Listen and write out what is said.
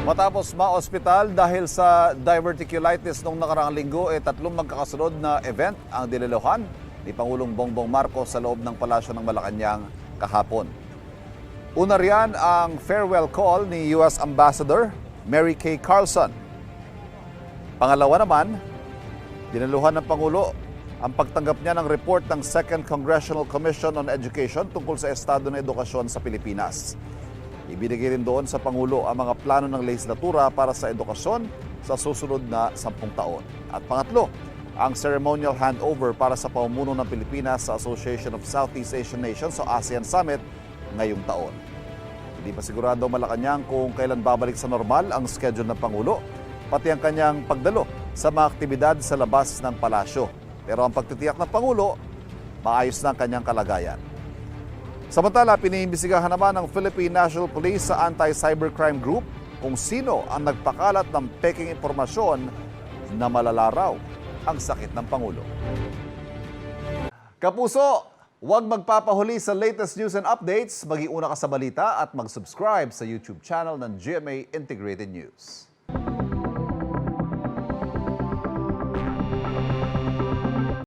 Matapos ma-ospital dahil sa diverticulitis noong nakaraang linggo, tatlong magkakasunod na event ang diniluhan ni Pangulong Bongbong Marcos sa loob ng Palasyo ng Malacanang kahapon. Una riyan ang farewell call ni U.S. Ambassador Mary Kay Carlson. Pangalawa naman, diniluhan ng Pangulo ang pagtanggap niya ng report ng Second Congressional Commission on Education tungkol sa estado ng edukasyon sa Pilipinas. Ibinigay rin doon sa Pangulo ang mga plano ng lehislatura para sa edukasyon sa susunod na 10 taon. At pangatlo, ang ceremonial handover para sa pamumuno ng Pilipinas sa Association of Southeast Asian Nations o ASEAN Summit ngayong taon. Hindi pa sigurado Malacanang kung kailan babalik sa normal ang schedule ng Pangulo, pati ang kanyang pagdalo sa mga aktibidad sa labas ng palasyo. Pero ang pagtitiyak ng Pangulo, maayos na ang kanyang kalagayan. Samantala, piniimbestigahan naman ng Philippine National Police sa Anti-Cybercrime Group kung sino ang nagpakalat ng peking impormasyon na malalaraw ang sakit ng Pangulo. Kapuso, huwag magpapahuli sa latest news and updates. Mag-iuna ka sa balita at mag-subscribe sa YouTube channel ng GMA Integrated News.